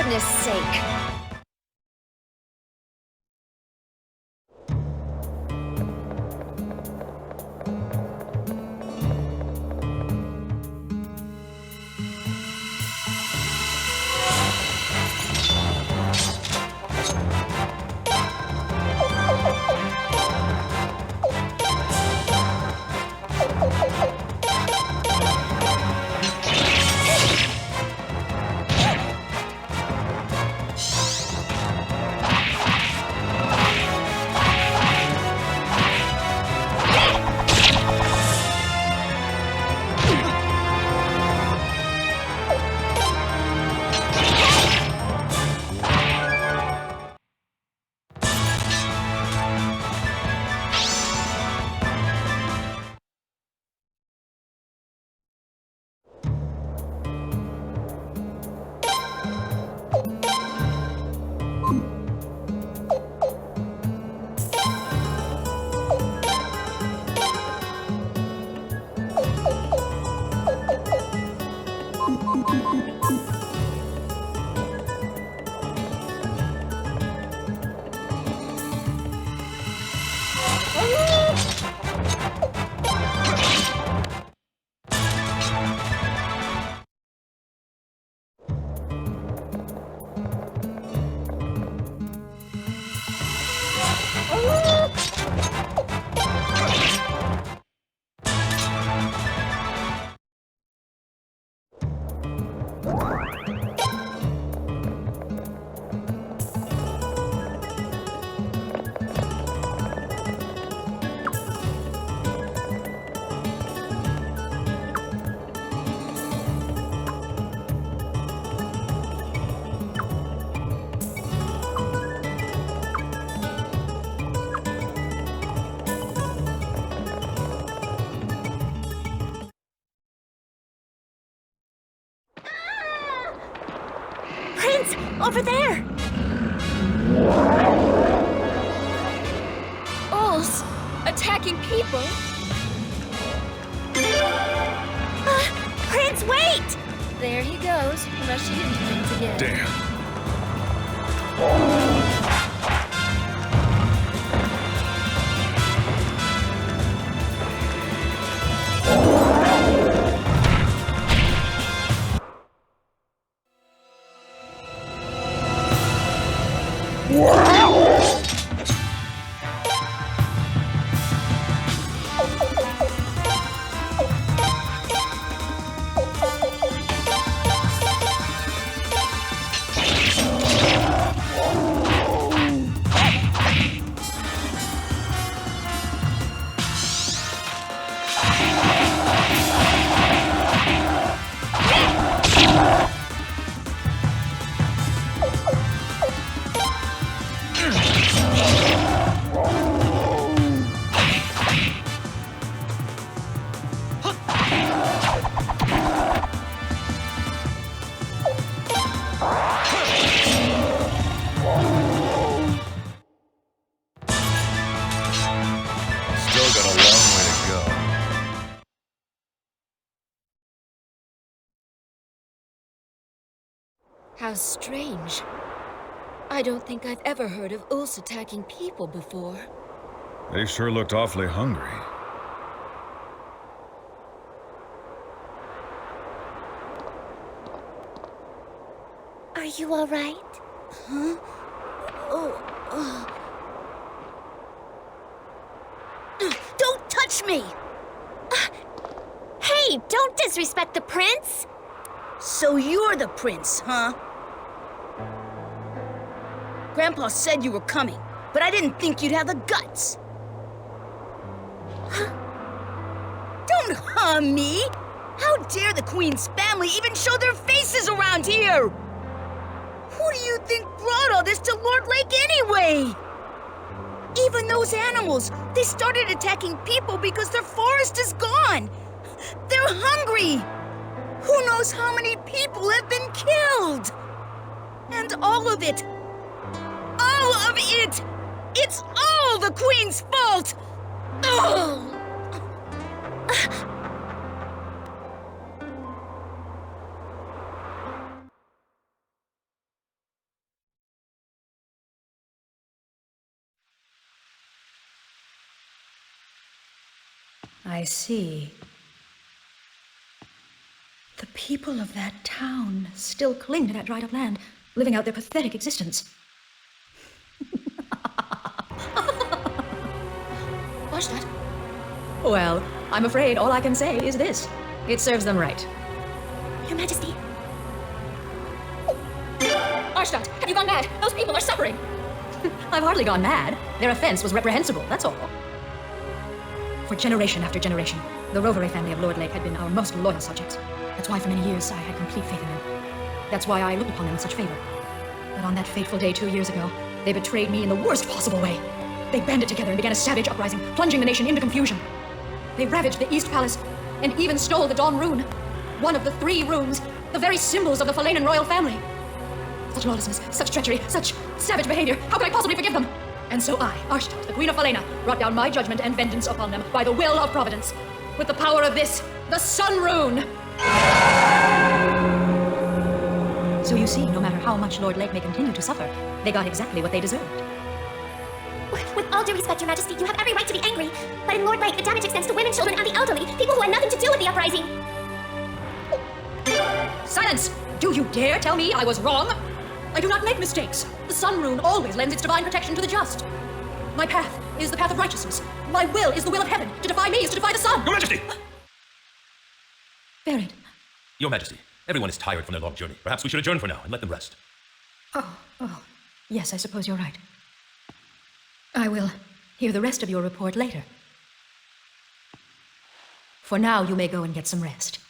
goodness sake. Over there! Ulls attacking people? Prince, wait! There he goes, rushing into things again. Damn. How strange. I don't think I've ever heard of Ulls attacking people before. They sure looked awfully hungry. Are you all right? Huh? Don't touch me! Hey, don't disrespect the prince! So you're the prince, huh? Grandpa said you were coming, but I didn't think you'd have the guts. Don't harm me! How dare the Queen's family even show their faces around here? Who do you think brought all this to Lord Lake anyway? Even those animals, they started attacking people because their forest is gone. They're hungry. Who knows how many people have been killed? And all of it, it's all the Queen's fault! Ugh. I see. The people of that town still cling to that dried-up land, living out their pathetic existence. Watch that. Well, I'm afraid all I can say is this. It serves them right. Your Majesty. Arshtat, have you gone mad? Those people are suffering. I've hardly gone mad. Their offense was reprehensible, that's all. For generation after generation, the Rovere family of Lord Lake had been our most loyal subjects. That's why for many years I had complete faith in them. That's why I looked upon them with such favor. But on that fateful day 2 years ago, they betrayed me in the worst possible way. They banded together and began a savage uprising, plunging the nation into confusion. They ravaged the East Palace and even stole the Dawn Rune, one of the 3 runes, the very symbols of the Falanan royal family. Such lawlessness, such treachery, such savage behavior, how could I possibly forgive them? And so I, Arshtat, the Queen of Falana, brought down my judgment and vengeance upon them by the will of Providence, with the power of this, the Sun Rune! So you see, no matter how much Lord Lake may continue to suffer, they got exactly what they deserved. With all due respect, Your Majesty, you have every right to be angry. But in Lord Lake, the damage extends to women, children, and the elderly, people who had nothing to do with the uprising. Silence! Do you dare tell me I was wrong? I do not make mistakes. The Sun Rune always lends its divine protection to the just. My path is the path of righteousness. My will is the will of heaven. To defy me is to defy the sun. Your Majesty! Baron. Your Majesty, everyone is tired from their long journey. Perhaps we should adjourn for now and let them rest. Oh, yes, I suppose you're right. I will hear the rest of your report later. For now, you may go and get some rest.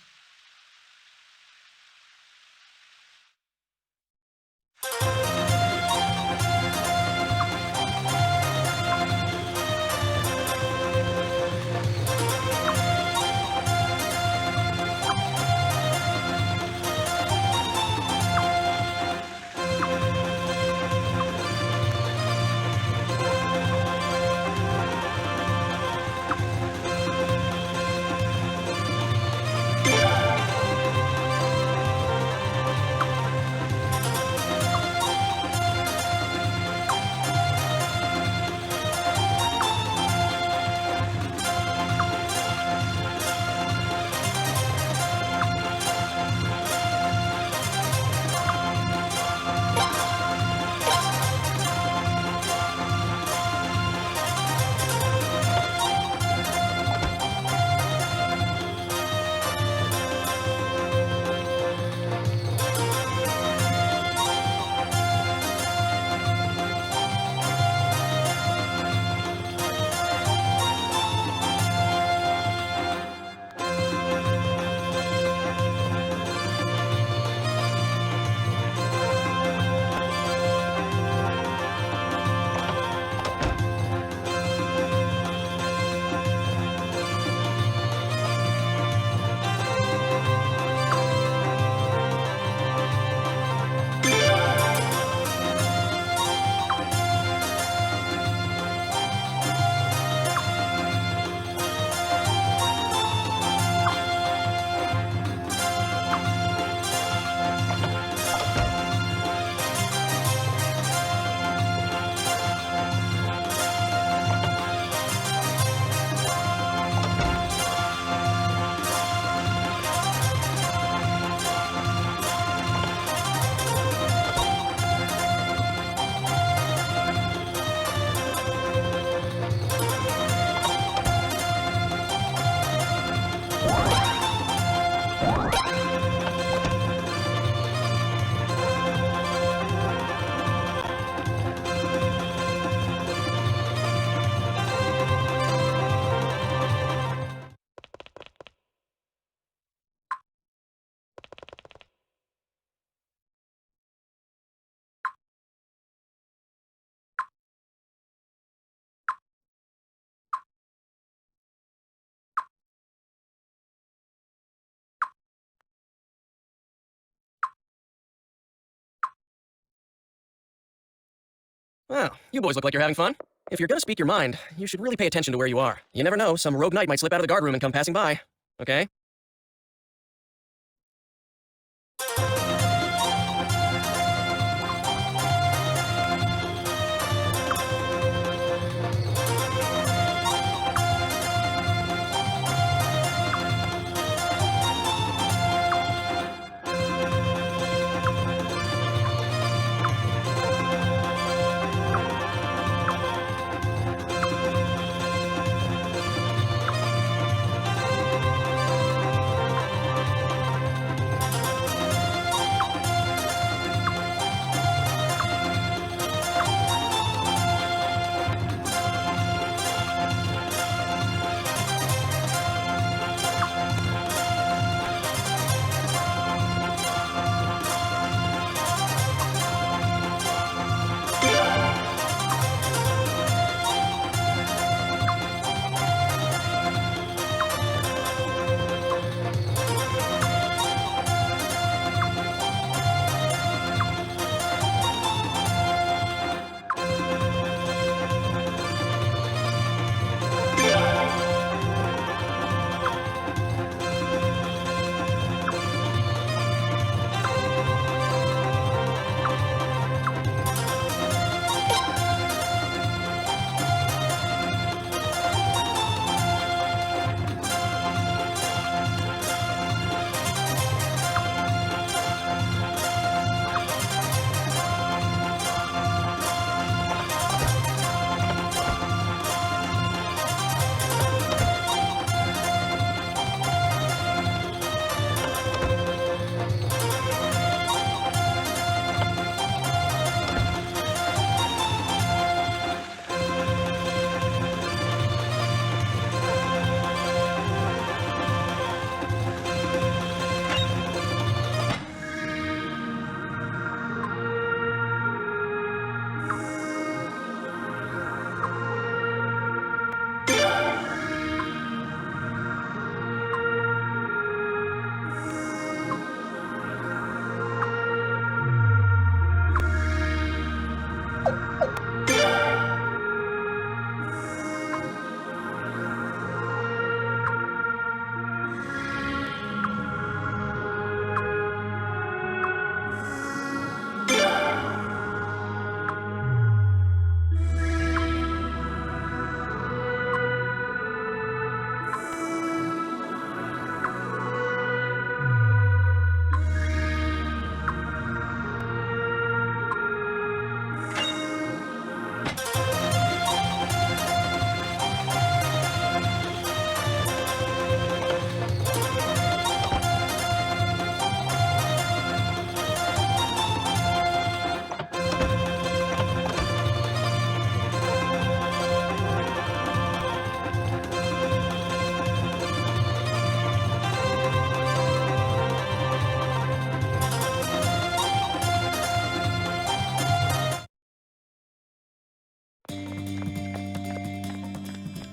Well, you boys look like you're having fun. If you're gonna speak your mind, you should really pay attention to where you are. You never know, some rogue knight might slip out of the guard room and come passing by. Okay?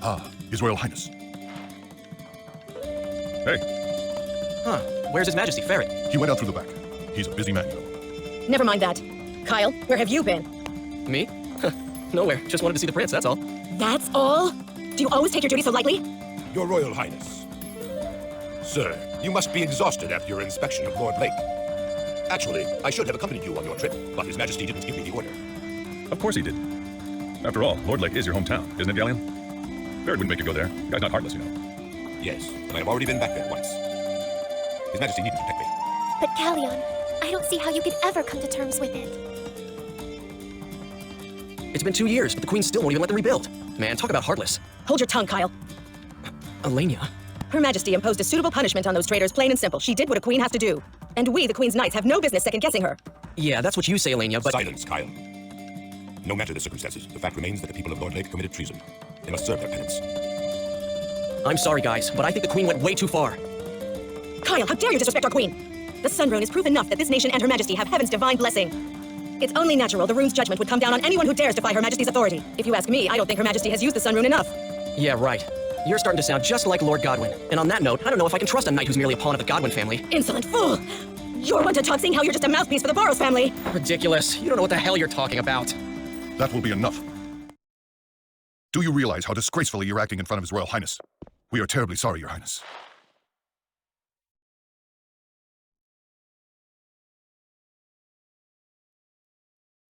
Ah, His Royal Highness. Hey, Huh. Where's His Majesty Ferret? He went out through the back. He's a busy man, you know. Never mind that. Kyle, where have you been? Me? Nowhere. Just wanted to see the prince, that's all. That's all? Do you always take your duty so lightly? Your Royal Highness. Sir, you must be exhausted after your inspection of Lord Lake. Actually, I should have accompanied you on your trip, but His Majesty didn't give me the order. of course he did. After all, Lord Lake is your hometown, isn't it, Galleon? Barrett wouldn't make you go there. The guy's not heartless, you know. Yes, but I have already been back there once. His Majesty needn't protect me. But Galleon, I don't see how you could ever come to terms with it. It's been 2 years, but the Queen still won't even let them rebuild. Man, talk about heartless. Hold your tongue, Kyle. Elenia? Her Majesty imposed a suitable punishment on those traitors, plain and simple. She did what a queen has to do. And we, the Queen's Knights, have no business second-guessing her. Yeah, that's what you say, Elenia, but... Silence, Kyle. No matter the circumstances, the fact remains that the people of Lord Lake committed treason. They must serve their penance. I'm sorry, guys, but I think the Queen went way too far. Kyle, how dare you disrespect our queen? The Sun Rune is proof enough that this nation and Her Majesty have heaven's divine blessing. It's only natural the rune's judgment would come down on anyone who dares defy Her Majesty's authority. If you ask me, I don't think Her Majesty has used the Sun Rune enough. Yeah, right. You're starting to sound just like Lord Godwin. And on that note, I don't know if I can trust a knight who's merely a pawn of the Godwin family. Insolent fool! You're one to talk seeing how you're just a mouthpiece for the Boros family. Ridiculous. You don't know what the hell you're talking about. That will be enough. Do you realize how disgracefully you're acting in front of His Royal Highness? We are terribly sorry, Your Highness.